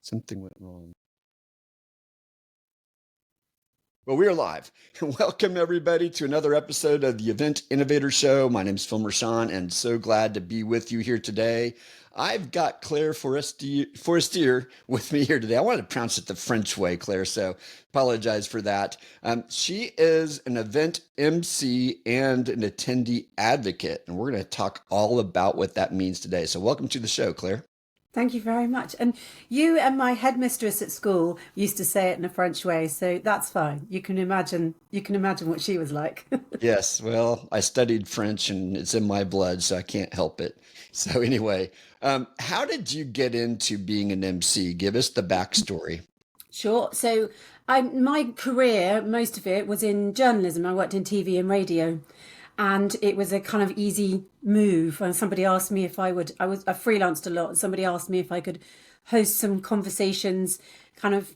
Something went wrong. Well, we are live. Welcome, everybody, to another episode of the Event Innovator Show. My name is Phil Mershon, and so glad to be with you here today. I've got Claire Forestier with me here today. I wanted to pronounce it the French way, Claire, so apologize for that. She is an event MC and an attendee advocate, and we're going to talk all about what that means today. So welcome to the show, Claire. Thank you very much. And you and my headmistress at school used to say it in a French way, so that's fine. You can imagine what she was like. Yes, well, I studied French and it's in my blood, so I can't help it. So anyway, how did you get into being an MC? Give us the backstory. Sure. So my career, most of it was in journalism. I worked in TV and radio. And it was a kind of easy move. And somebody asked me if I freelanced a lot. And somebody asked me if I could host some conversations, kind of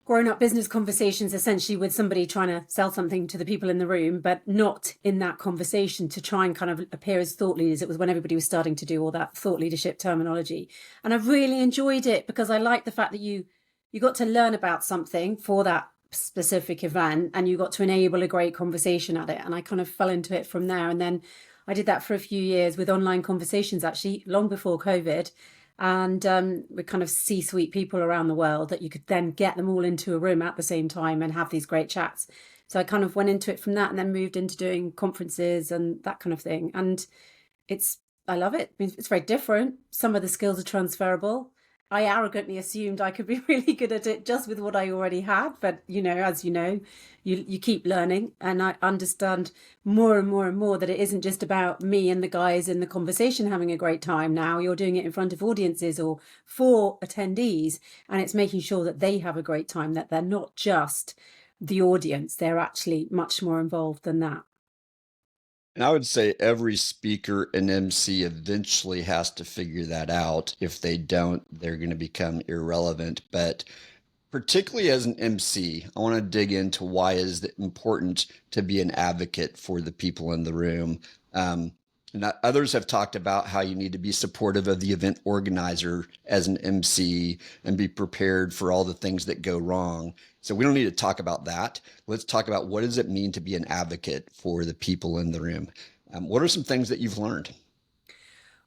grown up business conversations, essentially with somebody trying to sell something to the people in the room, but not in that conversation, to try and kind of appear as thought leaders. It was when everybody was starting to do all that thought leadership terminology. And I really enjoyed it because I liked the fact that you got to learn about something for that specific event and you got to enable a great conversation at it, and I kind of fell into it from there. And then I did that for a few years with online conversations, actually long before COVID, and with kind of C-suite people around the world that you could then get them all into a room at the same time and have these great chats. So I kind of went into it from that and then moved into doing conferences and that kind of thing, and I love it. It's very different. Some of the skills are transferable. I arrogantly assumed I could be really good at it just with what I already had. But, as you know, you keep learning. And I understand more and more and more that it isn't just about me and the guys in the conversation having a great time. Now you're doing it in front of audiences or for attendees. And it's making sure that they have a great time, that they're not just the audience. They're actually much more involved than that. And I would say every speaker and MC eventually has to figure that out. If they don't, they're going to become irrelevant. But particularly as an MC, I want to dig into why is it important to be an advocate for the people in the room. And others have talked about how you need to be supportive of the event organizer as an MC and be prepared for all the things that go wrong. So we don't need to talk about that. Let's talk about what does it mean to be an advocate for the people in the room. What are some things that you've learned?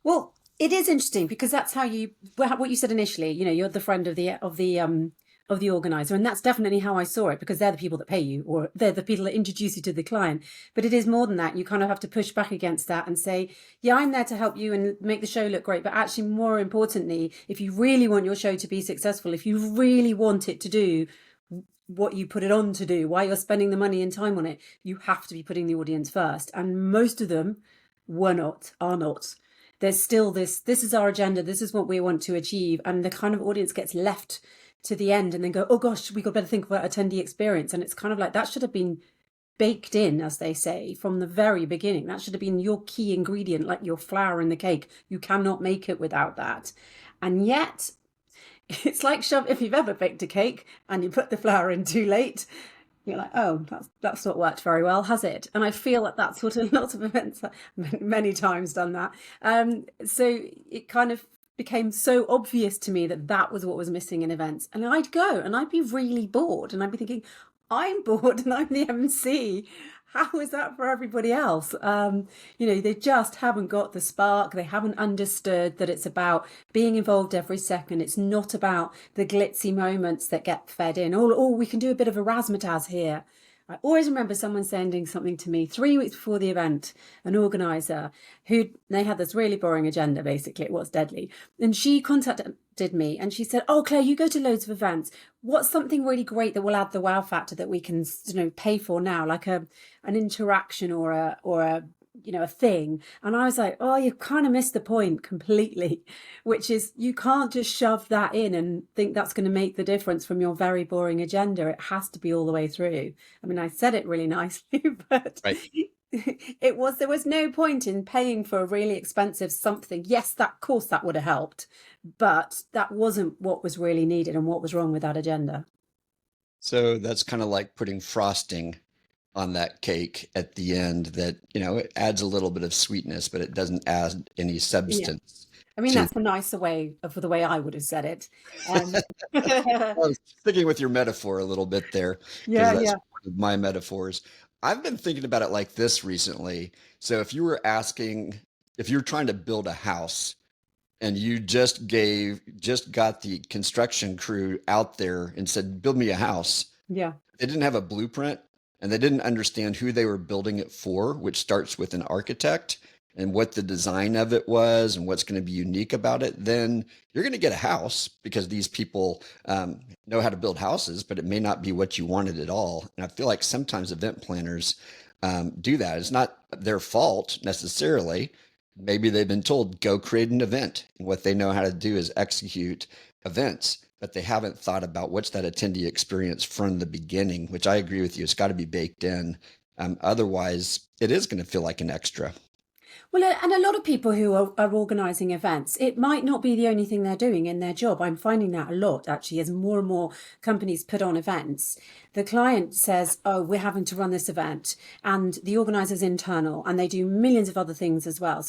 Well, it is interesting because that's how what you said initially. You're the friend of the organizer, and that's definitely how I saw it, because they're the people that pay you, or they're the people that introduce you to the client. But it is more than that. You kind of have to push back against that and say, yeah, I'm there to help you and make the show look great, but actually, more importantly, if you really want your show to be successful, if you really want it to do what you put it on to do, why you're spending the money and time on it, you have to be putting the audience first. And most of them are not. There's still this is our agenda, this is what we want to achieve, and the kind of audience gets left to the end and then go, oh gosh, we got better think about attendee experience. And it's kind of like that should have been baked in, as they say, from the very beginning. That should have been your key ingredient, like your flour in the cake. You cannot make it without that. And yet it's like if you've ever baked a cake and you put the flour in too late, you're like, oh, that's not worked very well, has it? And I feel like that's what lots of events many times done that. So it kind of became so obvious to me that was what was missing in events. And I'd go and I'd be really bored and I'd be thinking, I'm bored and I'm the MC. How is that for everybody else? They just haven't got the spark. They haven't understood that it's about being involved every second. It's not about the glitzy moments that get fed in. Oh, we can do a bit of a razzmatazz here. I always remember someone sending something to me 3 weeks before the event, an organizer they had this really boring agenda, basically. It was deadly. And she contacted me and she said, oh, Claire, you go to loads of events. What's something really great that will add the wow factor that we can, pay for now, like an interaction or a thing? And I was like, oh, you kind of missed the point completely, which is you can't just shove that in and think that's going to make the difference from your very boring agenda. It has to be all the way through. I mean, I said it really nicely, but right. There was no point in paying for a really expensive something. Yes, of course that would have helped, but that wasn't what was really needed and what was wrong with that agenda. So that's kind of like putting frosting on that cake at the end that, it adds a little bit of sweetness, but it doesn't add any substance. Yeah. I mean, to that's the nicer way of the way I would have said it. Um, yeah, well, sticking with your metaphor a little bit there, because that's yeah, one of my metaphors. I've been thinking about it like this recently. So if you were trying to build a house and you just got the construction crew out there and said, build me a house, yeah. they didn't have a blueprint and they didn't understand who they were building it for, which starts with an architect and what the design of it was and what's going to be unique about it, then you're going to get a house because these people know how to build houses, but it may not be what you wanted at all. And I feel like sometimes event planners do that. It's not their fault necessarily. Maybe they've been told, go create an event. And what they know how to do is execute events, but they haven't thought about what's that attendee experience from the beginning, which I agree with you. It's got to be baked in. Otherwise, it is going to feel like an extra. Well, and a lot of people who are organising events, it might not be the only thing they're doing in their job. I'm finding that a lot, actually, as more and more companies put on events. The client says, oh, we're having to run this event, and the organiser's internal, and they do millions of other things as well.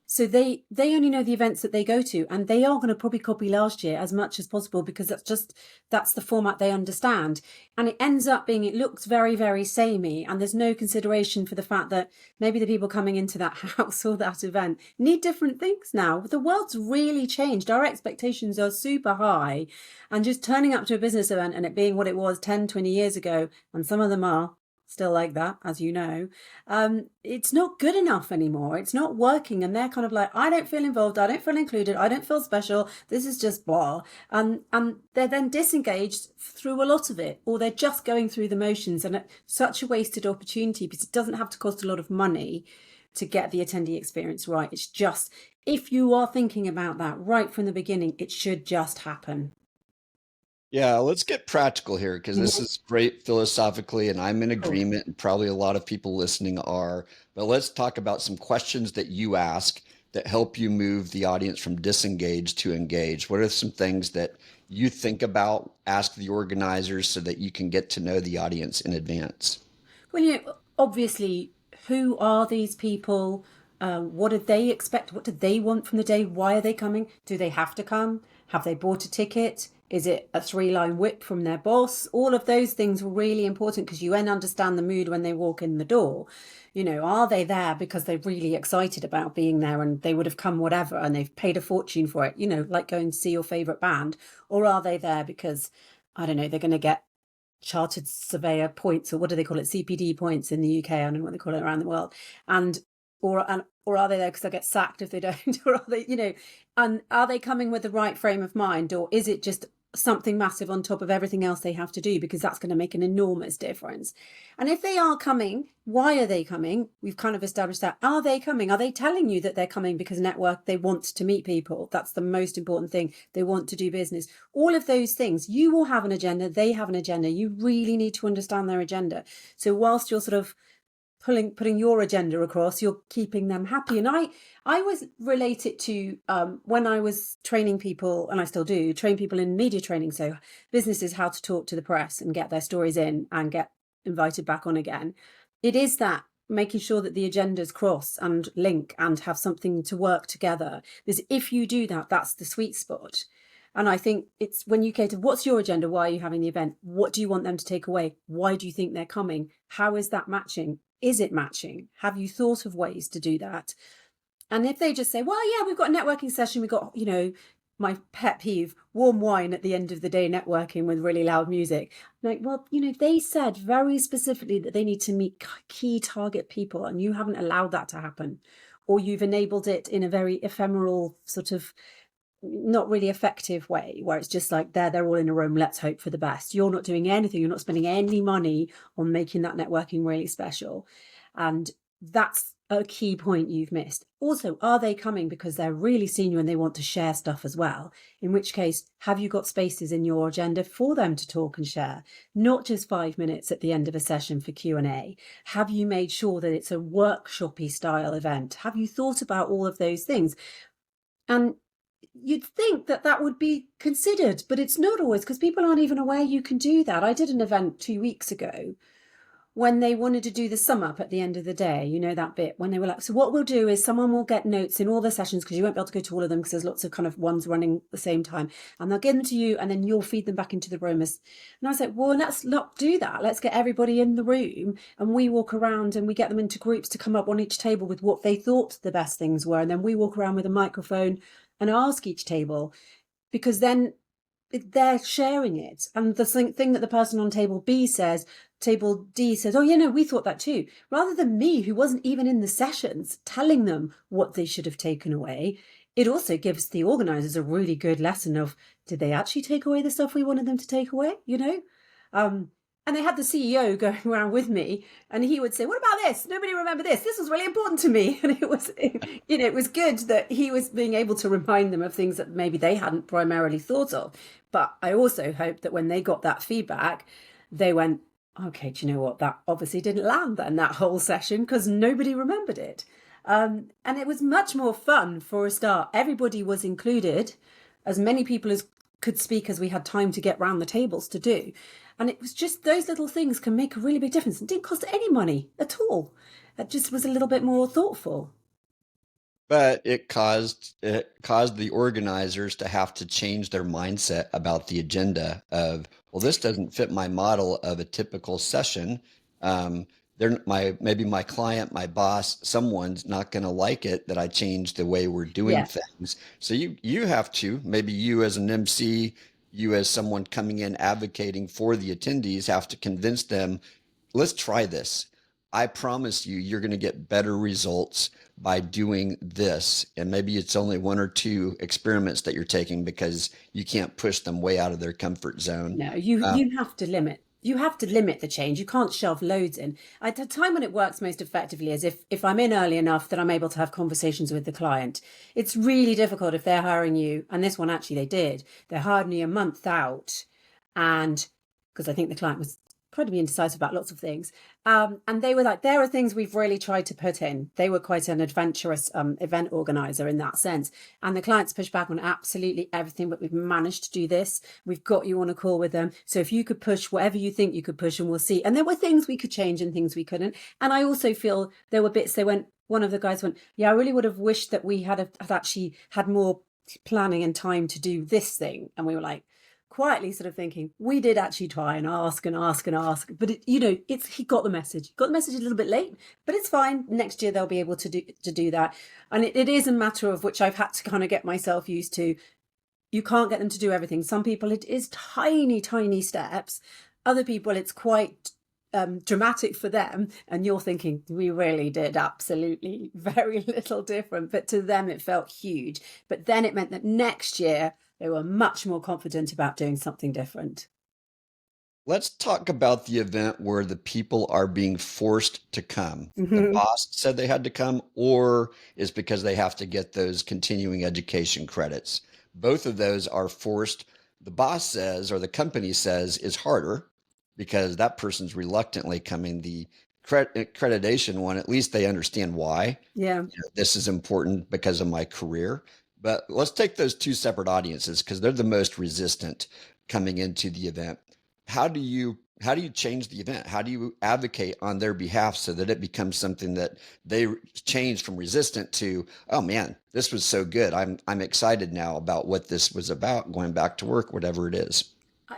So they only know the events that they go to, and they are going to probably copy last year as much as possible because that's the format they understand. And it ends up being, it looks very, very samey, and there's no consideration for the fact that maybe the people coming into that house or that event need different things now. The world's really changed. Our expectations are super high, and just turning up to a business event and it being what it was 10, 20 years ago, and some of them are still like that, as you know, it's not good enough anymore. It's not working, and they're kind of like, I don't feel involved, I don't feel included, I don't feel special, this is just blah. And they're then disengaged through a lot of it, or they're just going through the motions, and it's such a wasted opportunity because it doesn't have to cost a lot of money to get the attendee experience right. It's just, if you are thinking about that right from the beginning, it should just happen. Yeah, let's get practical here because this is great philosophically, and I'm in Cool. agreement, and probably a lot of people listening are. But let's talk about some questions that you ask that help you move the audience from disengaged to engaged. What are some things that you think about, ask the organizers so that you can get to know the audience in advance? Well, obviously, who are these people? What do they expect? What do they want from the day? Why are they coming? Do they have to come? Have they bought a ticket? Is it a three-line whip from their boss? All of those things are really important because you then understand the mood when they walk in the door. Are they there because they're really excited about being there and they would have come whatever and they've paid a fortune for it, like going to see your favorite band? Or are they there because, I don't know, they're going to get chartered surveyor points, or what do they call it, CPD points in the UK? I don't know what they call it around the world. Or are they there because they'll get sacked if they don't? Or are they, and are they coming with the right frame of mind, or is it just something massive on top of everything else they have to do, because that's going to make an enormous difference? And if they are coming, why are they coming? We've kind of established that. Are they coming? Are they telling you that they're coming because they want to meet people? That's the most important thing. They want to do business. All of those things. You will have an agenda, they have an agenda. You really need to understand their agenda. So whilst you're sort of putting your agenda across, you're keeping them happy. And I always relate it to when I was training people, and I still do train people in media training, so businesses how to talk to the press and get their stories in and get invited back on again. It is that making sure that the agendas cross and link and have something to work together, because if you do that, that's the sweet spot. And I think it's when you cater, what's your agenda? Why are you having the event? What do you want them to take away? Why do you think they're coming? How is that matching? Is it matching? Have you thought of ways to do that? And if they just say, well, yeah, we've got a networking session, we've got, my pet peeve, warm wine at the end of the day networking with really loud music. Like, well, they said very specifically that they need to meet key target people, and you haven't allowed that to happen. Or you've enabled it in a very ephemeral sort of not really effective way, where it's just like they're all in a room, let's hope for the best. You're not doing anything, you're not spending any money on making that networking really special. And that's a key point you've missed. Also, are they coming because they're really senior and they want to share stuff as well? In which case, have you got spaces in your agenda for them to talk and share? Not just 5 minutes at the end of a session for Q&A. Have you made sure that it's a workshopy style event? Have you thought about all of those things? And you'd think that would be considered, but it's not always, because people aren't even aware you can do that. I did an event 2 weeks ago when they wanted to do the sum up at the end of the day, you know, that bit when they were like, so what we'll do is someone will get notes in all the sessions, because you won't be able to go to all of them because there's lots of kind of ones running at the same time, and they'll give them to you and then you'll feed them back into the room. And I was like, well, let's not do that. Let's get everybody in the room and we walk around and we get them into groups to come up on each table with what they thought the best things were. And then we walk around with a microphone and ask each table, because then they're sharing it. And the thing that the person on table B says, table D says, oh, yeah, no, we thought that too. Rather than me, who wasn't even in the sessions, telling them what they should have taken away, it also gives the organisers a really good lesson of, did they actually take away the stuff we wanted them to take away, you know? And they had the CEO going around with me, and he would say, what about this? Nobody remember this. This was really important to me. And it was, you know, it was good that he was being able to remind them of things that maybe they hadn't primarily thought of. But I also hope that when they got that feedback, they went, okay, do you know what? That obviously didn't land then, that whole session, because nobody remembered it. And it was much more fun for a start. Everybody was included, as many people as could speak as we had time to get round the tables to do. And it was just, those little things can make a really big difference. It didn't cost any money at all. It just was a little bit more thoughtful. But it caused the organizers to have to change their mindset about the agenda of, well, this doesn't fit my model of a typical session. Maybe my client, my boss, someone's not going to like it that I change the way we're doing things. So you have to, maybe you as an MC, you as someone coming in advocating for the attendees, have to convince them, let's try this. I promise you, you're going to get better results by doing this. And maybe it's only one or two experiments that you're taking because you can't push them way out of their comfort zone. No, you have to limit. You have to limit the change. You can't shove loads in. At the time when it works most effectively is if I'm in early enough that I'm able to have conversations with the client. It's really difficult if they're hiring you, and this one actually they did. They hired me a month out, and because I think the client was incredibly indecisive about lots of things. And they were like, there are things we've really tried to put in. They were quite an adventurous event organizer in that sense. And the clients pushed back on absolutely everything, but we've managed to do this. We've got you on a call with them. So if you could push whatever you think you could push, and we'll see. And there were things we could change and things we couldn't. And I also feel there were bits one of the guys went, yeah, I really would have wished that we had actually had more planning and time to do this thing. And we were like, quietly sort of thinking, we did actually try and ask and ask and ask, but he got the message. Got the message a little bit late, but it's fine. Next year they'll be able to do that. And it is a matter of which I've had to kind of get myself used to. You can't get them to do everything. Some people it is tiny, tiny steps. Other people it's quite dramatic for them, and you're thinking, we really did absolutely very little different, but to them it felt huge. But then it meant that next year they were much more confident about doing something different. Let's talk about the event where the people are being forced to come. The Mm-hmm. boss said they had to come, or is because they have to get those continuing education credits. Both of those are forced. The boss says, or the company says, is harder because that person's reluctantly coming. The accreditation one, at least they understand why. Yeah. This is important because of my career. But let's take those two separate audiences because they're the most resistant coming into the event. How do you change the event? How do you advocate on their behalf so that it becomes something that they change from resistant to, oh man, this was so good. I'm excited now about what this was about, going back to work, whatever it is.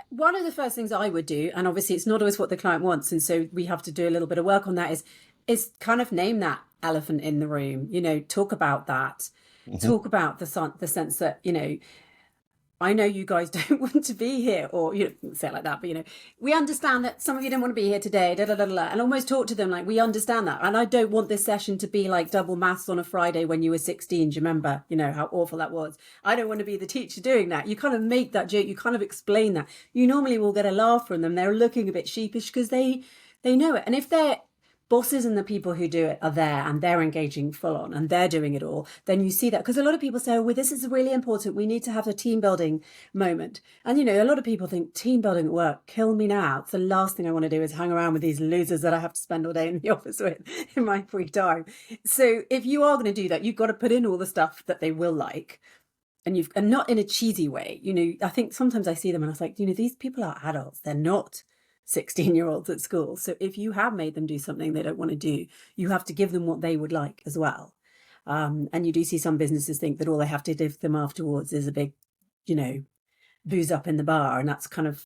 One of the first things I would do, and obviously it's not always what the client wants, and so we have to do a little bit of work on that, is kind of name that elephant in the room. Talk about that. Mm-hmm. Talk about the sense that, I know you guys don't want to be here, or you don't say it like that, but we understand that some of you don't want to be here today, and almost talk to them like, we understand that. And I don't want this session to be like double maths on a Friday when you were 16. Do you remember, how awful that was? I don't want to be the teacher doing that. You kind of make that joke, you kind of explain that. You normally will get a laugh from them. They're looking a bit sheepish because they know it. And if they're bosses and the people who do it are there and they're engaging full on and they're doing it all, then you see that. Because a lot of people say, well, this is really important. We need to have a team building moment. And, a lot of people think team building at work, kill me now. It's the last thing I want to do is hang around with these losers that I have to spend all day in the office with in my free time. So if you are going to do that, you've got to put in all the stuff that they will like. And not in a cheesy way. I think sometimes I see them and I was like, these people are adults. They're not 16-year-olds at school. So if you have made them do something they don't want to do, you have to give them what they would like as well. And you do see some businesses think that all they have to give them afterwards is a big, booze up in the bar, and that's kind of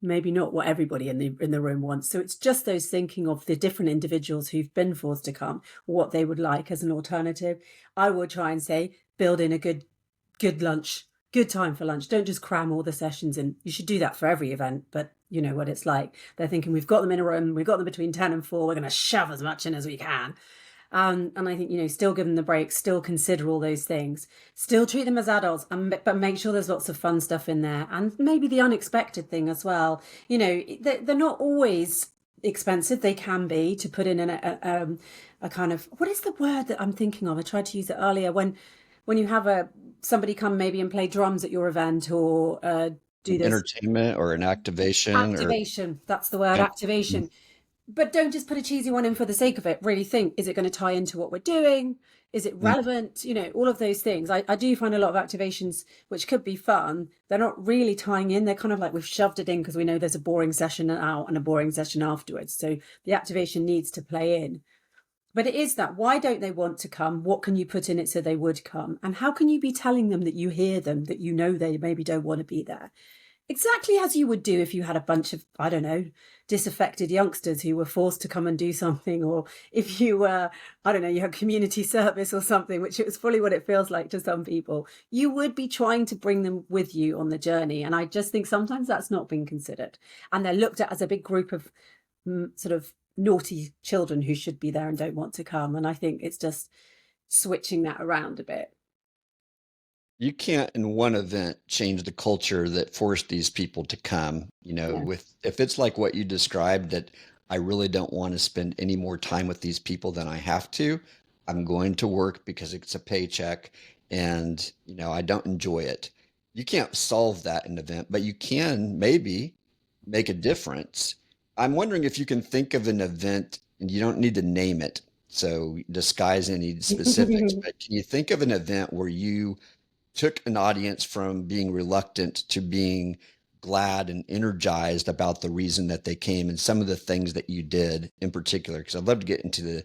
maybe not what everybody in the room wants. So it's just those thinking of the different individuals who've been forced to come, what they would like as an alternative. I would try and say, build in a good lunch, good time for lunch. Don't just cram all the sessions in. You should do that for every event, but you know what it's like. They're thinking, we've got them in a room, we've got them between 10 and 4, we're going to shove as much in as we can. And I think, still give them the break, still consider all those things, still treat them as adults, but make sure there's lots of fun stuff in there. And maybe the unexpected thing as well. They're not always expensive. They can be, to put in a kind of, what is the word that I'm thinking of? I tried to use it earlier. When you have somebody come maybe and play drums at your event, or do this entertainment or an activation. That's the word, activation. But don't just put a cheesy one in for the sake of it. Really think, is it going to tie into what we're doing? Is it relevant? All of those things. I do find a lot of activations, which could be fun, they're not really tying in. They're kind of like, we've shoved it in because we know there's a boring session out and a boring session afterwards. So the activation needs to play in. But it is that, why don't they want to come? What can you put in it so they would come? And how can you be telling them that you hear them, that they maybe don't want to be there? Exactly as you would do if you had a bunch of, I don't know, disaffected youngsters who were forced to come and do something, or if you were, you had community service or something, which it was fully what it feels like to some people. You would be trying to bring them with you on the journey. And I just think sometimes that's not been considered. And they're looked at as a big group of sort of naughty children who should be there and don't want to come. And I think it's just switching that around a bit. You can't in one event change the culture that forced these people to come, if it's like what you described, that I really don't want to spend any more time with these people than I have to. I'm going to work because it's a paycheck, and, I don't enjoy it. You can't solve that in an event, but you can maybe make a difference. I'm wondering if you can think of an event, and you don't need to name it, so disguise any specifics, but can you think of an event where you took an audience from being reluctant to being glad and energized about the reason that they came, and some of the things that you did in particular? Because I'd love to get into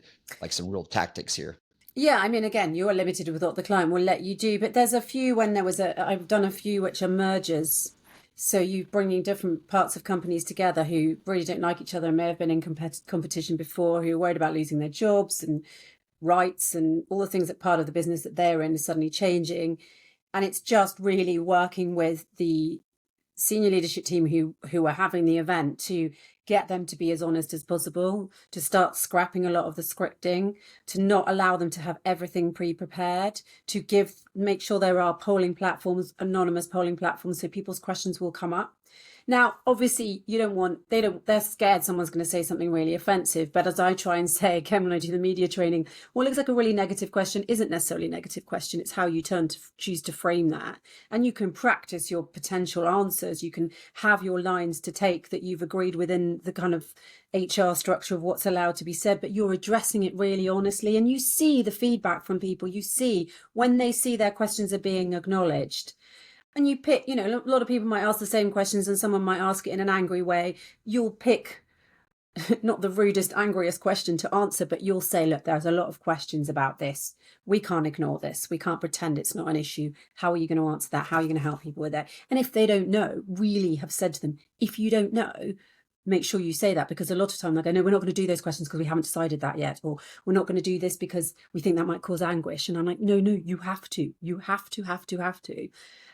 some real tactics here. Yeah, again, you are limited with what the client will let you do, but there's a few I've done a few which are mergers. So you're bringing different parts of companies together who really don't like each other and may have been in competition before, who are worried about losing their jobs and rights and all the things that part of the business that they're in is suddenly changing. And it's just really working with the senior leadership team who are having the event to get them to be as honest as possible, to start scrapping a lot of the scripting, to not allow them to have everything pre-prepared, to make sure there are polling platforms, anonymous polling platforms, so people's questions will come up. Now, obviously, they're scared someone's going to say something really offensive. But as I try and say again, when I do the media training, what looks like a really negative question isn't necessarily a negative question. It's how you choose to frame that. And you can practice your potential answers. You can have your lines to take that you've agreed within the kind of HR structure of what's allowed to be said, but you're addressing it really honestly. And you see the feedback from people. You see when they see their questions are being acknowledged. And you pick, a lot of people might ask the same questions and someone might ask it in an angry way. You'll pick not the rudest, angriest question to answer, but you'll say, look, there's a lot of questions about this. We can't ignore this. We can't pretend it's not an issue. How are you going to answer that? How are you going to help people with that? And if they don't know, really have said to them, if you don't know, make sure you say that, because a lot of time they go, no, we're not going to do those questions because we haven't decided that yet, or we're not going to do this because we think that might cause anguish. And I'm like, no, you have to.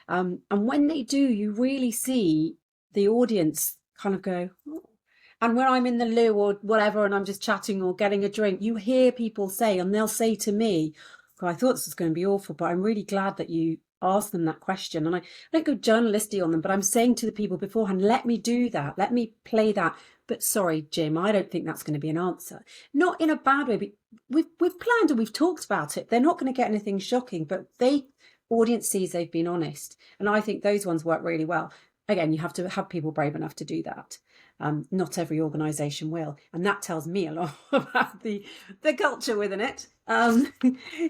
And when they do, you really see the audience kind of go, oh. And when I'm in the loo or whatever, and I'm just chatting or getting a drink, you hear people say, and they'll say to me, God, I thought this was going to be awful, but I'm really glad that you asked them that question. And I don't go journalisty on them, but I'm saying to the people beforehand, let me do that. Let me play that. But sorry, Jim, I don't think that's going to be an answer. Not in a bad way, but we've planned and we've talked about it. They're not going to get anything shocking, but audience sees they've been honest. And I think those ones work really well. Again, you have to have people brave enough to do that. Not every organisation will. And that tells me a lot about the culture within it. And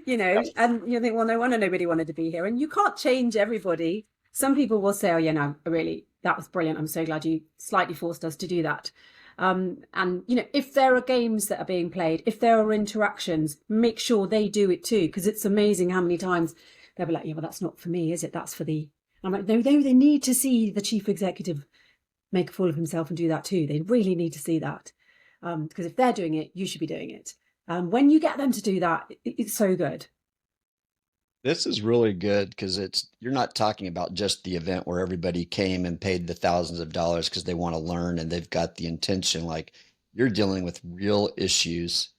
you think, well, no wonder nobody wanted to be here. And you can't change everybody. Some people will say, oh, yeah, no, really, that was brilliant. I'm so glad you slightly forced us to do that. And, if there are games that are being played, if there are interactions, make sure they do it too, because it's amazing how many times they'll be like, yeah, well, that's not for me, is it? That's for the... I'm like, no, they need to see the chief executive make a fool of himself and do that too. They really need to see that. Because if they're doing it, you should be doing it. When you get them to do that, it's so good. This is really good because you're not talking about just the event where everybody came and paid the thousands of dollars because they want to learn and they've got the intention. Like, you're dealing with real issues.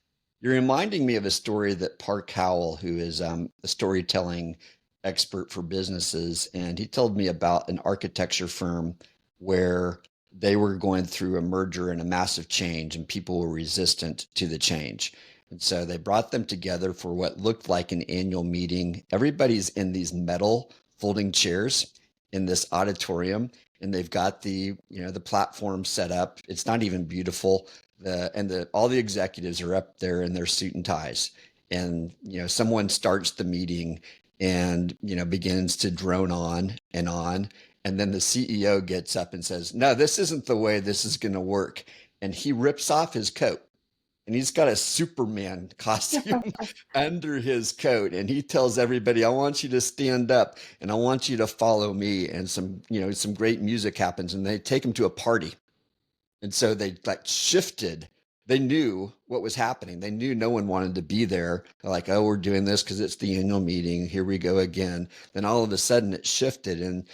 You're reminding me of a story that Park Howell, who is a storytelling expert for businesses, and he told me about an architecture firm where they were going through a merger and a massive change, and people were resistant to the change. And so they brought them together for what looked like an annual meeting. Everybody's in these metal folding chairs in this auditorium, and they've got the platform set up. It's not even beautiful. All the executives are up there in their suit and ties. And someone starts the meeting and begins to drone on and on. And then the CEO gets up and says, "No, this isn't the way this is going to work." And he rips off his coat, and he's got a Superman costume under his coat, and he tells everybody, "I want you to stand up and I want you to follow me." And some great music happens, and they take him to a party. And so they like shifted. They knew what was happening. They knew no one wanted to be there. They're like, "Oh, we're doing this because it's the annual meeting. Here we go again." Then all of a sudden it shifted. And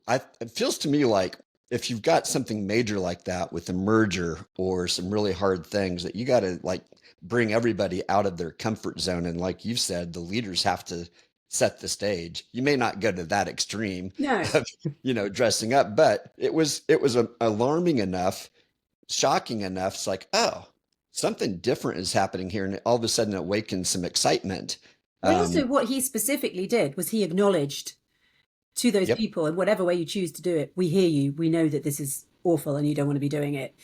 it feels to me like if you've got something major like that with a merger or some really hard things, that you got to like bring everybody out of their comfort zone. And like you've said, the leaders have to set the stage. You may not go to that extreme No. of, dressing up, but it was alarming enough, shocking enough. It's like, oh, something different is happening here. And all of a sudden it awakens some excitement. Well, also what he specifically did was he acknowledged to those Yep. people, in whatever way you choose to do it, we hear you, we know that this is awful and you don't want to be doing it,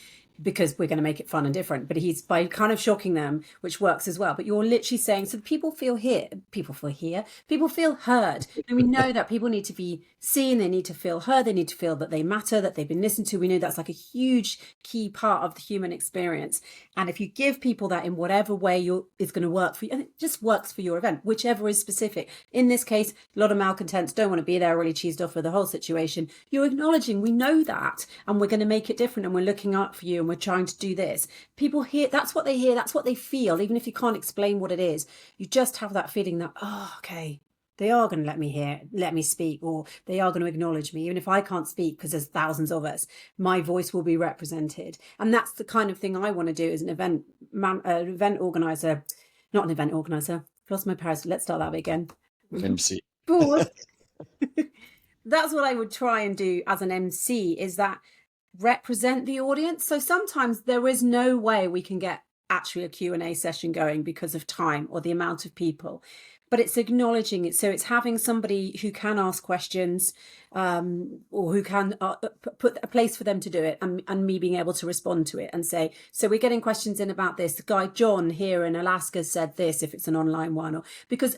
because we're going to make it fun and different. But he's by kind of shocking them, which works as well. But you're literally saying, so people feel heard. And we know that people need to be seen, they need to feel heard, they need to feel that they matter, that they've been listened to. We know that's like a huge key part of the human experience. And if you give people that in whatever way it's going to work for you, and it just works for your event, whichever is specific. In this case, a lot of malcontents don't want to be there, really cheesed off with the whole situation. You're acknowledging, we know that, and we're going to make it different, and we're looking out for you, and we're trying to do this. People hear, that's what they hear, that's what they feel, even if you can't explain what it is. You just have that feeling that, oh, okay, they are going to let me speak, or they are going to acknowledge me. Even if I can't speak, because there's thousands of us, my voice will be represented. And that's the kind of thing I want to do as an event organizer, not an event organizer. I've lost my parents. Let's start that again. MC. Pause. That's what I would try and do as an MC, is that represent the audience. So sometimes there is no way we can get actually a Q&A session going because of time or the amount of people, but it's acknowledging it. So it's having somebody who can ask questions, or who can put a place for them to do it, and me being able to respond to it and say, so we're getting questions in about this. The guy John here in Alaska said this, if it's an online one, or because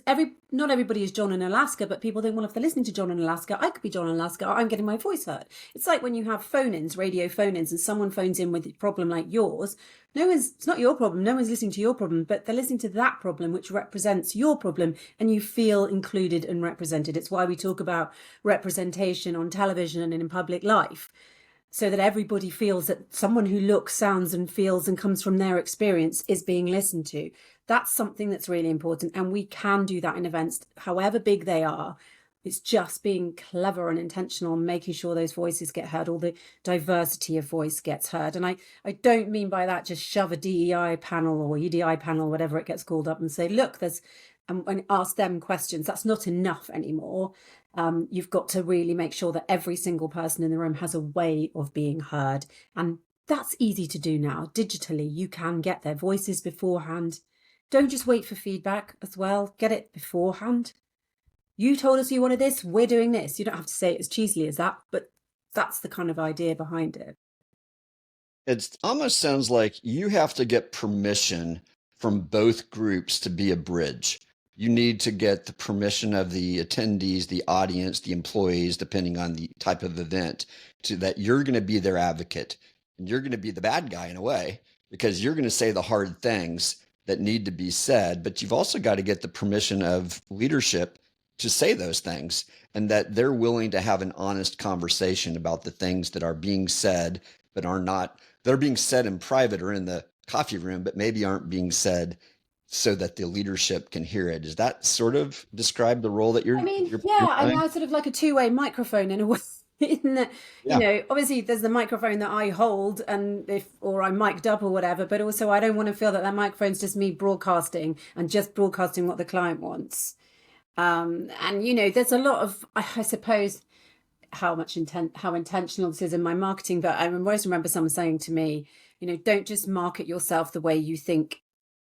not everybody is John in Alaska, but people think, well, if they're listening to John in Alaska, I could be John in Alaska, I'm getting my voice heard. It's like when you have phone-ins, radio phone-ins, and someone phones in with a problem like yours. It's not your problem. No one's listening to your problem, but they're listening to that problem, which represents your problem, and you feel included and represented. It's why we talk about representation on television and in public life, so that everybody feels that someone who looks, sounds, and feels and comes from their experience is being listened to. That's something that's really important, and we can do that in events, however big they are. It's just being clever and intentional and making sure those voices get heard, all the diversity of voice gets heard. And I don't mean by that just shove a DEI panel or EDI panel, whatever it gets called up, and say, look, and ask them questions. That's not enough anymore. You've got to really make sure that every single person in the room has a way of being heard. And that's easy to do now. Digitally, you can get their voices beforehand. Don't just wait for feedback as well. Get it beforehand. You told us you wanted this, we're doing this. You don't have to say it as cheesily as that, but that's the kind of idea behind it. It almost sounds like you have to get permission from both groups to be a bridge. you need to get the permission of the attendees, the audience, the employees, depending on the type of event, to that you're going to be their advocate and you're going to be the bad guy in a way, because you're going to say the hard things that need to be said, but you've also got to get the permission of leadership to say those things, and that they're willing to have an honest conversation about the things that are being said, but are not, they're being said in private or in the coffee room, but maybe aren't being said so that the leadership can hear it. Does that sort of describe the role that I mean, you're yeah, I mean, playing? I sort of like a two-way microphone in a way. In that, you Yeah. know, obviously there's the microphone that I hold, and if or I'm mic'd up or whatever, but also I don't want to feel that that microphone's just me broadcasting and just broadcasting what the client wants. And you know, there's a lot of, I suppose, how intentional this is in my marketing. But I always remember someone saying to me, you know, don't just market yourself the way you think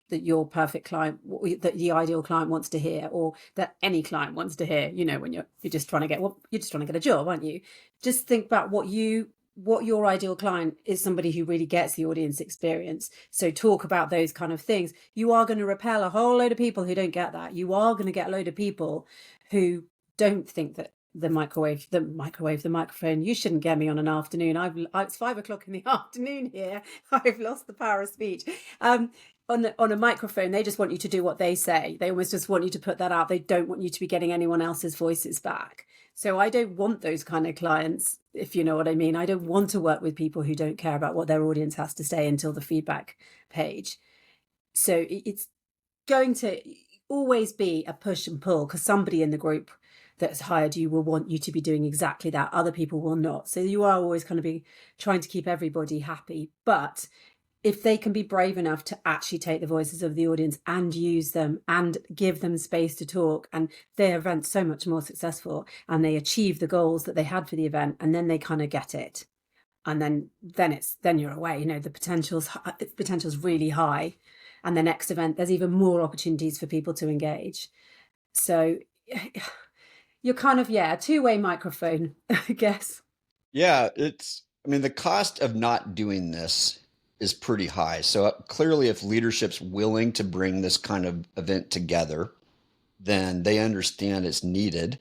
that your perfect client, that the ideal client wants to hear, or that any client wants to hear. You know, when you're just trying to get, well, you're just trying to get a job, aren't you? Just think about what your ideal client is, somebody who really gets the audience experience. So talk about those kind of things. You are going to repel a whole load of people who don't get that. You are going to get a load of people who don't think that the microphone, you shouldn't get me on an afternoon. It's 5 o'clock in the afternoon here. I've lost the power of speech. On a microphone, they just want you to do what they say. They almost just want you to put that out. They don't want you to be getting anyone else's voices back. So I don't want those kind of clients, if you know what I mean. I don't want to work with people who don't care about what their audience has to say until the feedback page. So it's going to always be a push and pull, because somebody in the group that's hired you will want you to be doing exactly that. Other people will not. So you are always going to be trying to keep everybody happy. But if they can be brave enough to actually take the voices of the audience and use them and give them space to talk, and their event's so much more successful, and they achieve the goals that they had for the event, and then they kind of get it, and then you're away. You know, the potential's really high, and the next event there's even more opportunities for people to engage. So you're kind of, a two-way microphone, I guess. Yeah, I mean, the cost of not doing this is pretty high. So clearly, if leadership's willing to bring this kind of event together, then they understand it's needed.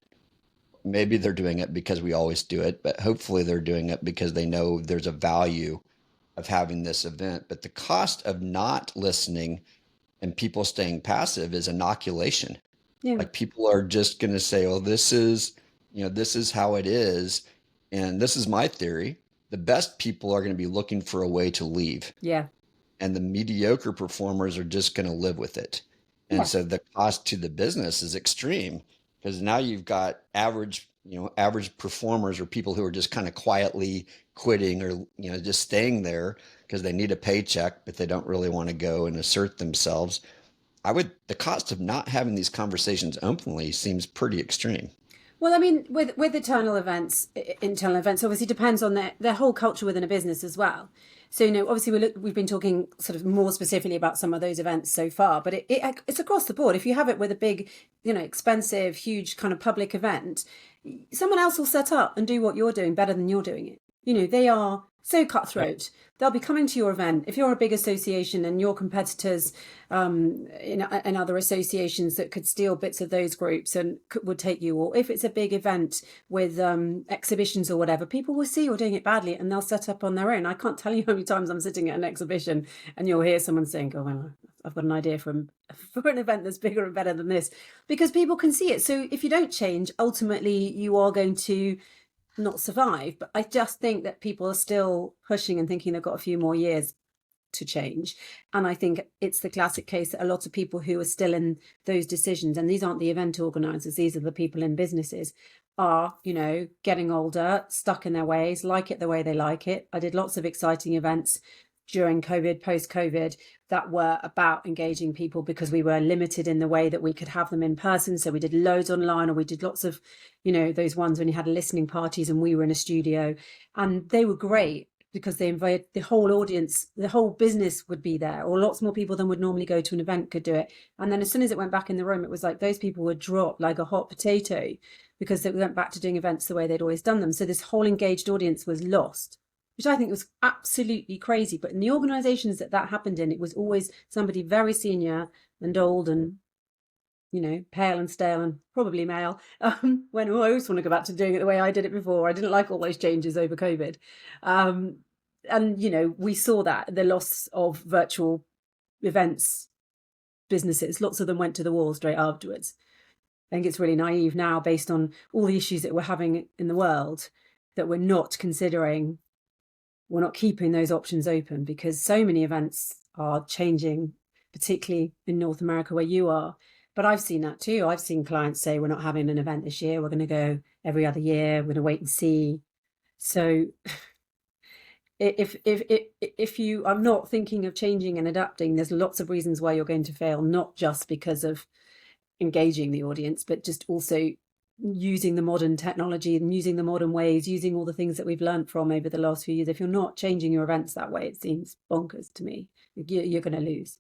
Maybe they're doing it because we always do it, but hopefully they're doing it because they know there's a value of having this event. But the cost of not listening and people staying passive is inoculation. Yeah. Like, people are just going to say, "Oh, this is how it is." And this is my theory. The best people are going to be looking for a way to leave. Yeah. And the mediocre performers are just going to live with it. And Yeah. so the cost to the business is extreme, because now you've got average performers, or people who are just kind of quietly quitting, or, just staying there because they need a paycheck, but they don't really want to go and assert themselves. The cost of not having these conversations openly seems pretty extreme. Well, I mean, with internal events obviously depends on their whole culture within a business as well. So, you know, obviously we've been talking sort of more specifically about some of those events so far, but it's across the board. If you have it with a big, expensive, huge kind of public event, someone else will set up and do what you're doing better than you're doing it. You know, they are so cutthroat. They'll be coming to your event. If you're a big association and your competitors in other associations that could steal bits of those groups and would take you, or if it's a big event with exhibitions or whatever, people will see you're doing it badly and they'll set up on their own. I can't tell you how many times I'm sitting at an exhibition and you'll hear someone saying, "Oh, well, I've got an idea for an event that's bigger and better than this," because people can see it. So if you don't change, ultimately you are going to not survive. But I just think that people are still pushing and thinking they've got a few more years to change. And I think it's the classic case that a lot of people who are still in those decisions, and these aren't the event organizers, these are the people in businesses, are, getting older, stuck in their ways, like it the way they like it. I did lots of exciting events during COVID, post-COVID, that were about engaging people because we were limited in the way that we could have them in person. So we did loads online, or we did lots of, those ones when you had listening parties and we were in a studio, and they were great because they invited the whole audience, the whole business would be there, or lots more people than would normally go to an event could do it. And then as soon as it went back in the room, it was like those people were dropped like a hot potato because they went back to doing events the way they'd always done them. So this whole engaged audience was lost, which I think was absolutely crazy. But in the organizations that happened in, it was always somebody very senior and old and pale and stale and probably male, when I always want to go back to doing it the way I did it before. I didn't like all those changes over COVID. And we saw that, the loss of virtual events businesses, lots of them went to the wall straight afterwards. I think it's really naive now, based on all the issues that we're having in the world, that we're not keeping those options open, because so many events are changing, particularly in North America where you are. But I've seen that too. I've seen clients say, we're not having an event this year. We're going to go every other year. We're going to wait and see. So if you are not thinking of changing and adapting, there's lots of reasons why you're going to fail, not just because of engaging the audience, but just also using the modern technology and using the modern ways, using all the things that we've learned from over the last few years. If you're not changing your events that way, it seems bonkers to me. You're going to lose.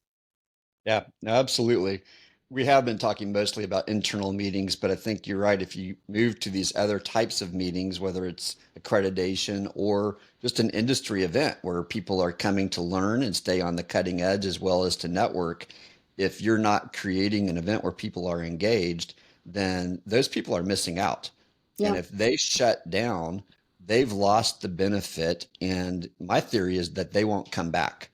Yeah, no, absolutely. We have been talking mostly about internal meetings, but I think you're right. If you move to these other types of meetings, whether it's accreditation or just an industry event where people are coming to learn and stay on the cutting edge as well as to network, if you're not creating an event where people are engaged, then those people are missing out. And Yeah. if they shut down, they've lost the benefit. And my theory is that they won't come back.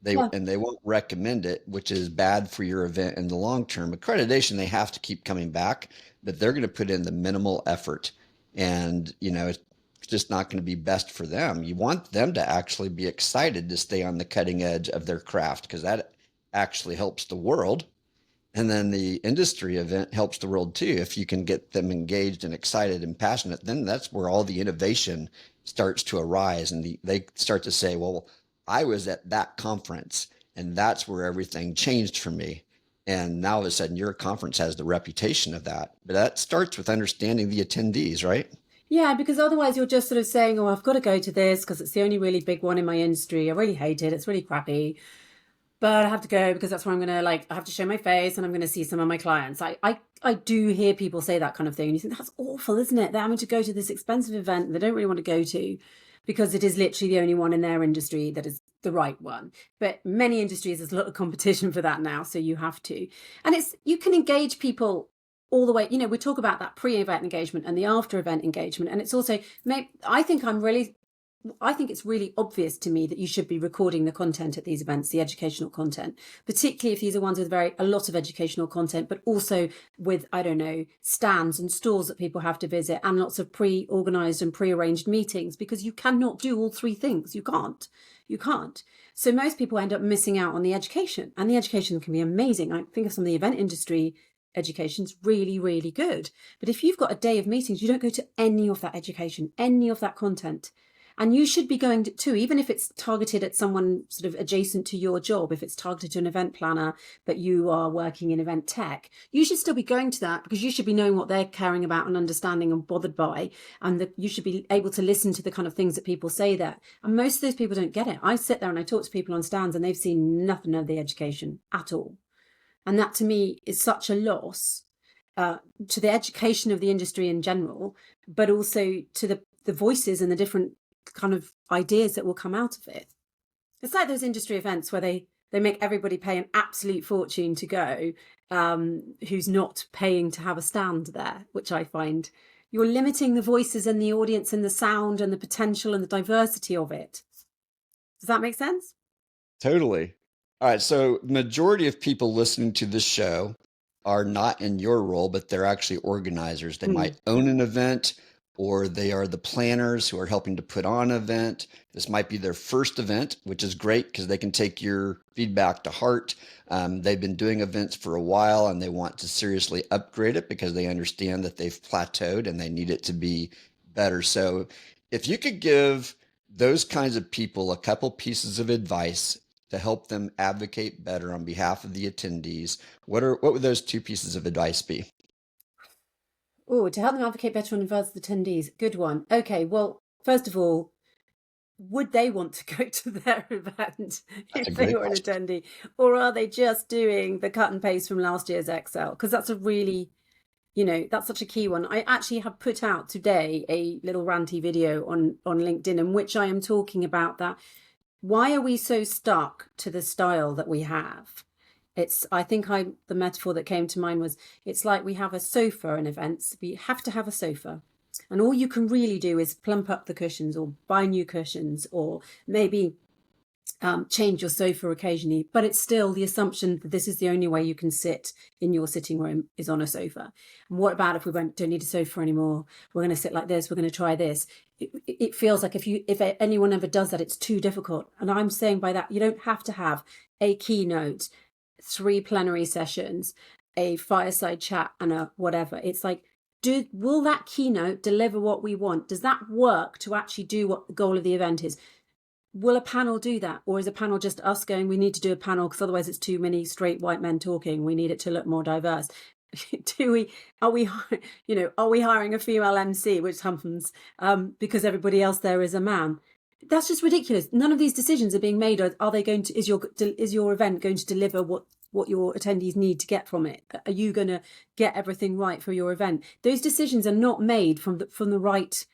Yeah. They won't recommend it, which is bad for your event in the long term. Accreditation, they have to keep coming back, but they're going to put in the minimal effort. And, it's just not going to be best for them. You want them to actually be excited to stay on the cutting edge of their craft, because that actually helps the world. And then the industry event helps the world too. If you can get them engaged and excited and passionate, then that's where all the innovation starts to arise. And they start to say, well, I was at that conference and that's where everything changed for me. And now all of a sudden your conference has the reputation of that. But that starts with understanding the attendees, right? Yeah, because otherwise you're just sort of saying, oh, I've got to go to this because it's the only really big one in my industry. I really hate it. It's really crappy. But I have to go because that's where I'm going to, I have to show my face and I'm going to see some of my clients. I do hear people say that kind of thing. And you think, that's awful, isn't it? They're having to go to this expensive event they don't really want to go to, because it is literally the only one in their industry that is the right one. But many industries, there's a lot of competition for that now. So you have to. And you can engage people all the way. We talk about that pre-event engagement and the after-event engagement. And it's also, I think it's really obvious to me that you should be recording the content at these events, the educational content, particularly if these are ones with a lot of educational content, but also with, I don't know, stands and stalls that people have to visit and lots of pre-organized and pre-arranged meetings, because you cannot do all three things. You can't. So most people end up missing out on the education, and the education can be amazing. I think of some of the event industry education's really, really good. But if you've got a day of meetings, you don't go to any of that education, any of that content. And you should be going to, even if it's targeted at someone sort of adjacent to your job, if it's targeted to an event planner, but you are working in event tech, you should still be going to that, because you should be knowing what they're caring about and understanding and bothered by. And you should be able to listen to the kind of things that people say there. And most of those people don't get it. I sit there and I talk to people on stands and they've seen nothing of the education at all. And that to me is such a loss to the education of the industry in general, but also to the voices and the different kind of ideas that will come out of it. It's like those industry events where they make everybody pay an absolute fortune to go, who's not paying to have a stand there, which I find you're limiting the voices and the audience and the sound and the potential and the diversity of it. Does that make sense? Totally. All right. So majority of people listening to this show are not in your role, but they're actually organizers. They might own an event, or they are the planners who are helping to put on an event. This might be their first event, which is great because they can take your feedback to heart. They've been doing events for a while and they want to seriously upgrade it because they understand that they've plateaued and they need it to be better. So if you could give those kinds of people a couple pieces of advice to help them advocate better on behalf of the attendees, what would those two pieces of advice be? Oh, to help them advocate better on behalf of the attendees. Good one. Okay, well, first of all, would they want to go to their event That's a if they great were an question. attendee? Or are they just doing the cut and paste from last year's Excel? Because that's a really, that's such a key one. I actually have put out today a little ranty video on LinkedIn in which I am talking about that. Why are we so stuck to the style that we have? The metaphor that came to mind was, it's like we have a sofa in events. We have to have a sofa. And all you can really do is plump up the cushions or buy new cushions or maybe change your sofa occasionally, but it's still the assumption that this is the only way you can sit in your sitting room is on a sofa. And what about if we don't need a sofa anymore? We're going to sit like this. We're going to try this. It feels like if anyone ever does that, it's too difficult. And I'm saying by that, you don't have to have a keynote, 3 plenary sessions, a fireside chat, and a whatever. It's like, will that keynote deliver what we want? Does that work to actually do what the goal of the event is? Will a panel do that? Or is a panel just us going, we need to do a panel because otherwise it's too many straight white men talking. We need it to look more diverse. Are we hiring a female MC, which happens because everybody else there is a man? That's just ridiculous. None of these decisions are being made. Are they going to, is your event going to deliver what your attendees need to get from it? Are you going to get everything right for your event? Those decisions are not made from the right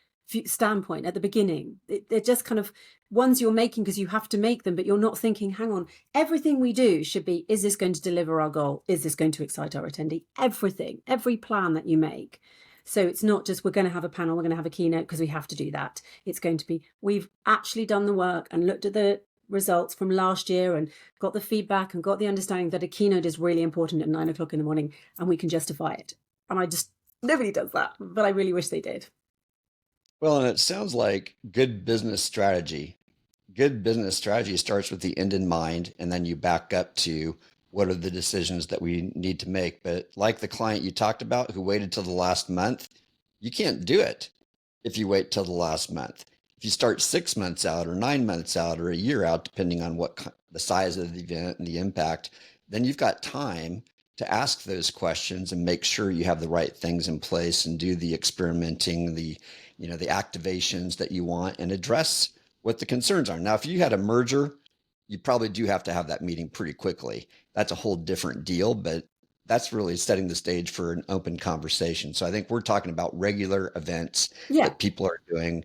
standpoint at the beginning. They're just kind of ones you're making because you have to make them, but you're not thinking, hang on, everything we do should be, is this going to deliver our goal? Is this going to excite our attendee? Everything, every plan that you make. So it's not just, we're going to have a panel, we're going to have a keynote because we have to do that. It's going to be, we've actually done the work and looked at the results from last year and got the feedback and got the understanding that a keynote is really important at 9 o'clock in the morning and we can justify it. And nobody does that, but I really wish they did. Well, and it sounds like good business strategy. Good business strategy starts with the end in mind, and then you back up to what are the decisions that we need to make. But like the client you talked about who waited till the last month, you can't do it if you wait till the last month. If you start 6 months out or 9 months out or a year out, depending on what the size of the event and the impact, then you've got time to ask those questions and make sure you have the right things in place and do the experimenting, the activations that you want and address what the concerns are. Now, if you had a merger, you probably do have to have that meeting pretty quickly. That's a whole different deal, but that's really setting the stage for an open conversation. So I think we're talking about regular events that people are doing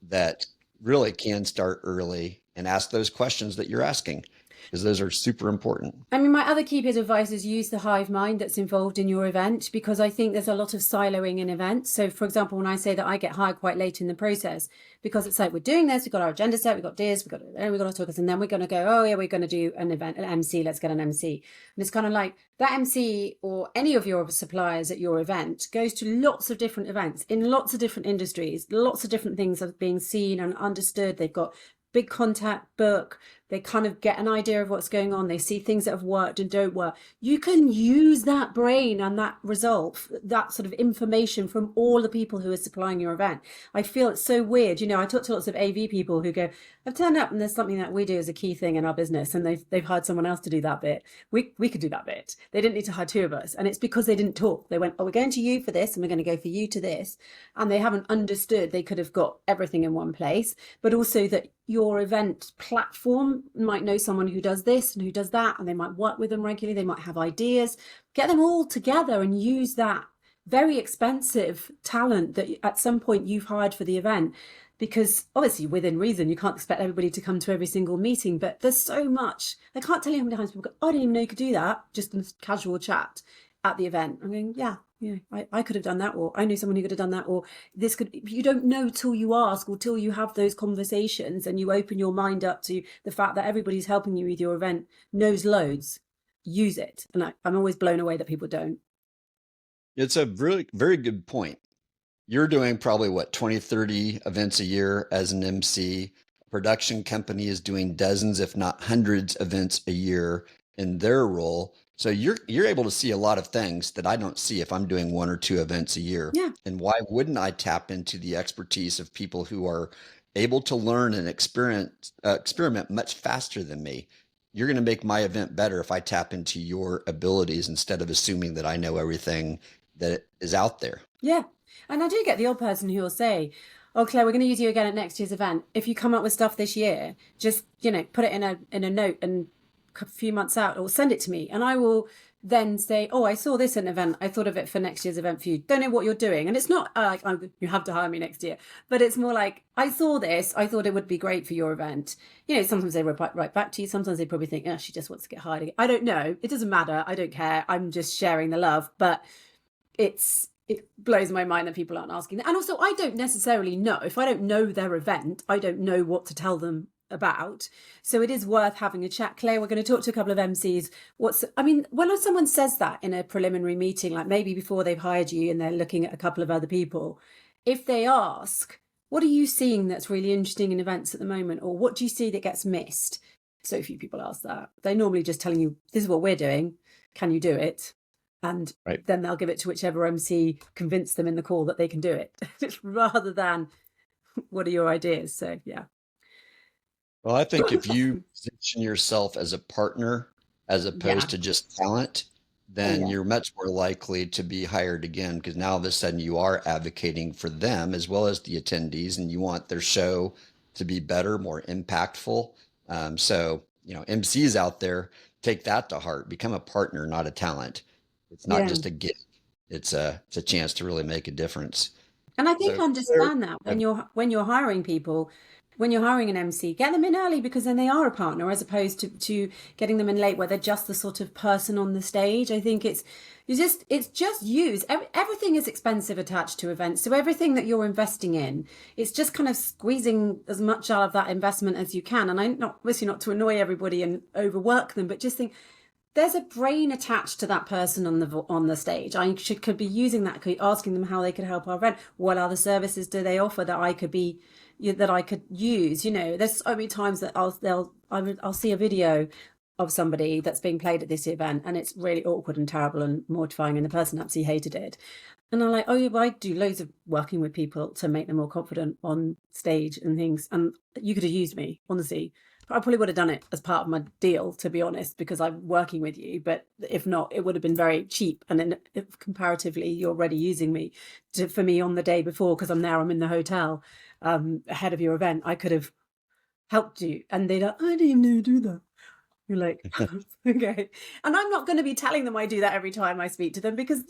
that really can start early and ask those questions that you're asking, because those are super important. I mean, my other key bit of advice is use the hive mind that's involved in your event, because I think there's a lot of siloing in events. So, for example, when I say that I get hired quite late in the process, because it's like, we're doing this, we've got our agenda set, we've got this, we've got to talk this, and then we're going to go, oh yeah, we're going to do an event, an MC, let's get an MC. And it's kind of like that MC or any of your suppliers at your event goes to lots of different events in lots of different industries, lots of different things are being seen and understood. They've got big contact book. They kind of get an idea of what's going on. They see things that have worked and don't work. You can use that brain and that result, that sort of information from all the people who are supplying your event. I feel it's so weird. I talk to lots of AV people who go, I've turned up and there's something that we do as a key thing in our business, and they've hired someone else to do that bit. We could do that bit. They didn't need to hire 2 of us. And it's because they didn't talk. They went, oh, we're going to you for this and we're going to go for you to this. And they haven't understood they could have got everything in one place, but also that your event platform might know someone who does this and who does that, and they might work with them regularly. They might have ideas. Get them all together and use that very expensive talent that at some point you've hired for the event, because obviously within reason, you can't expect everybody to come to every single meeting, but there's so much. I can't tell you how many times people go, oh, I didn't even know you could do that, just in casual chat at the event. I'm going, yeah, I could have done that, or I knew someone who could have done that, or this could. You don't know till you ask, or till you have those conversations and you open your mind up to the fact that everybody's helping you with your event knows loads. Use it. And I'm always blown away that people don't. It's a really very good point. You're doing probably 20, 30 events a year as an MC. A production company is doing dozens, if not hundreds, events a year in their role. So you're able to see a lot of things that I don't see if I'm doing 1 or 2 events a year. Yeah. And why wouldn't I tap into the expertise of people who are able to learn and experiment much faster than me? You're going to make my event better if I tap into your abilities instead of assuming that I know everything that is out there. Yeah. And I do get the odd person who will say, oh, Claire, we're going to use you again at next year's event. If you come up with stuff this year, just, put it in a note and a few months out, or send it to me, and I will then say, oh, I saw this at an event. I thought of it for next year's event for you. Don't know what you're doing. And it's not like, you have to hire me next year, but it's more like, I saw this. I thought it would be great for your event. You know, sometimes they reply right back to you. Sometimes they probably think, oh, she just wants to get hired again. I don't know. It doesn't matter. I don't care. I'm just sharing the love. But it blows my mind that people aren't asking that. And also, I don't necessarily know. If I don't know their event, I don't know what to tell them about. So it is worth having a chat. Claire, we're going to talk to a couple of Emcees. When someone says that in a preliminary meeting, like maybe before they've hired you and they're looking at a couple of other people, if they ask, what are you seeing that's really interesting in events at the moment? Or what do you see that gets missed? So few people ask that. They're normally just telling you, this is what we're doing. Can you do it? And then they'll give it to whichever MC convinced them in the call that they can do it, rather than what are your ideas? So, yeah. Well, I think if you position yourself as a partner as opposed to just talent, then you're much more likely to be hired again, because now all of a sudden you are advocating for them as well as the attendees, and you want their show to be better, more impactful. So, MCs out there, take that to heart. Become a partner, not a talent. It's not just a gig. It's a chance to really make a difference. And I think understand that when you're hiring people, when you're hiring an MC, get them in early, because then they are a partner, as opposed to getting them in late where they're just the sort of person on the stage. I think it's just used. Everything is expensive attached to events. So everything that you're investing in, it's just kind of squeezing as much out of that investment as you can. And I'm obviously not to annoy everybody and overwork them, but just think, there's a brain attached to that person on the stage. I could be using that, asking them how they could help our event. What other services do they offer that I could use? There's so many times that I'll see a video of somebody that's being played at this event, and it's really awkward and terrible and mortifying, and the person absolutely hated it. And I'm like, oh yeah, well, I do loads of working with people to make them more confident on stage and things. And you could have used me, honestly. I probably would have done it as part of my deal, to be honest, because I'm working with you. But if not, it would have been very cheap. And then if comparatively, you're already using me for me on the day before, because I'm in the hotel ahead of your event. I could have helped you. And they'd like, I didn't even know you do that. You're like, okay. And I'm not going to be telling them I do that every time I speak to them, because,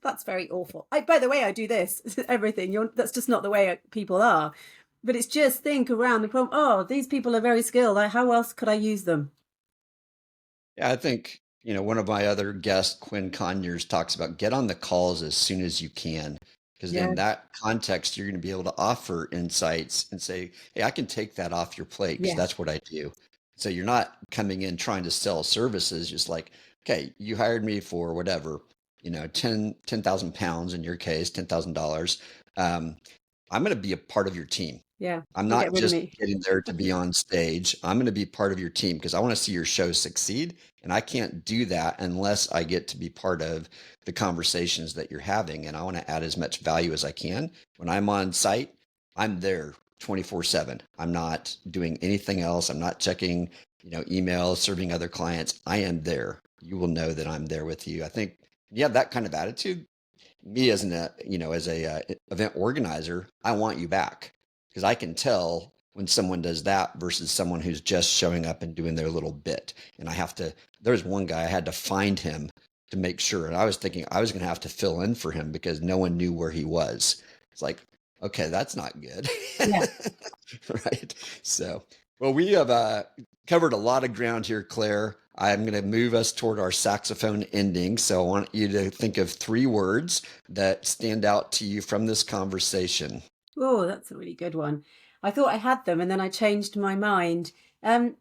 that's very awful. By the way, I do this, everything. That's just not the way people are. But it's just think around the problem. Oh, these people are very skilled. How else could I use them? Yeah, I think, one of my other guests, Quinn Conyers, talks about get on the calls as soon as you can, because in that context, you're going to be able to offer insights and say, hey, I can take that off your plate, because that's what I do. So you're not coming in trying to sell services, just like, okay, you hired me for whatever, 10,000 pounds in your case, $10,000. I'm going to be a part of your team. Yeah. I'm not just getting there to be on stage. I'm going to be part of your team, because I want to see your show succeed. And I can't do that unless I get to be part of the conversations that you're having. And I want to add as much value as I can. When I'm on site, I'm there 24/7. I'm not doing anything else. I'm not checking, emails, serving other clients. I am there. You will know that I'm there with you. I think you have that kind of attitude. Me as a event organizer, I want you back, because I can tell when someone does that versus someone who's just showing up and doing their little bit. And there's one guy, I had to find him to make sure. And I was thinking I was going to have to fill in for him because no one knew where he was. It's like, okay, that's not good. Yeah. Right. So, well, we have covered a lot of ground here, Claire. I'm going to move us toward our saxophone ending. So I want you to think of 3 words that stand out to you from this conversation. Oh, that's a really good one. I thought I had them, and then I changed my mind. The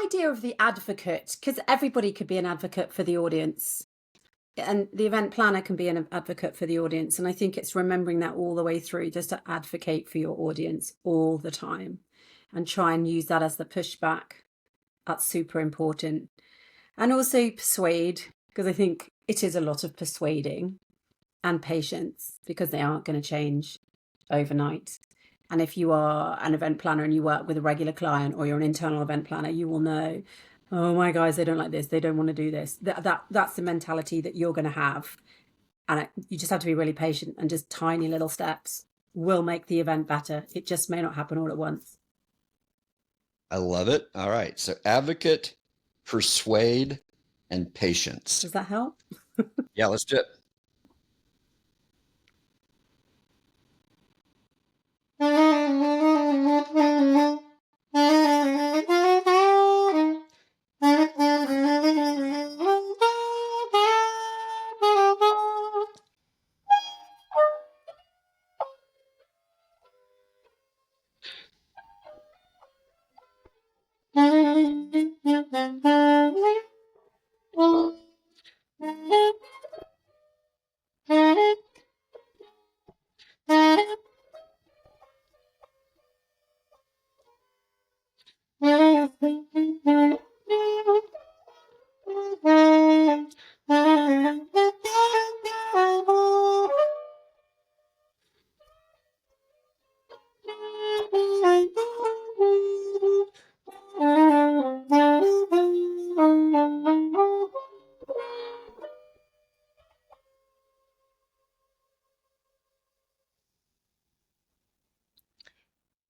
idea of the advocate, because everybody could be an advocate for the audience, and the event planner can be an advocate for the audience. And I think it's remembering that all the way through, just to advocate for your audience all the time and try and use that as the pushback. That's super important. And also persuade, because I think it is a lot of persuading and patience, because they aren't going to change overnight. And if you are an event planner and you work with a regular client, or you're an internal event planner, you will know, oh my guys, they don't like this, they don't want to do this. That's the mentality that you're going to have. And you just have to be really patient, and just tiny little steps will make the event better. It just may not happen all at once. I love it. All right. So advocate, persuade, and patience. Does that help? Yeah, let's do it.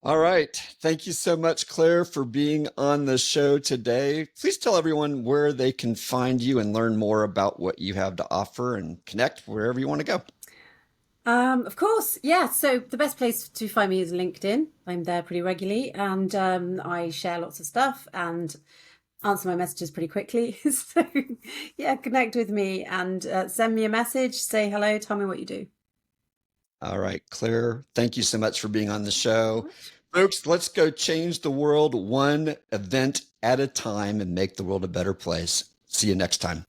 All right. Thank you so much, Claire, for being on the show today. Please tell everyone where they can find you and learn more about what you have to offer and connect wherever you want to go. Of course, yeah. So the best place to find me is LinkedIn. I'm there pretty regularly, and I share lots of stuff and answer my messages pretty quickly. So yeah, connect with me and send me a message, say hello, tell me what you do. All right, Claire, thank you so much for being on the show. Folks, let's go change the world one event at a time and make the world a better place. See you next time.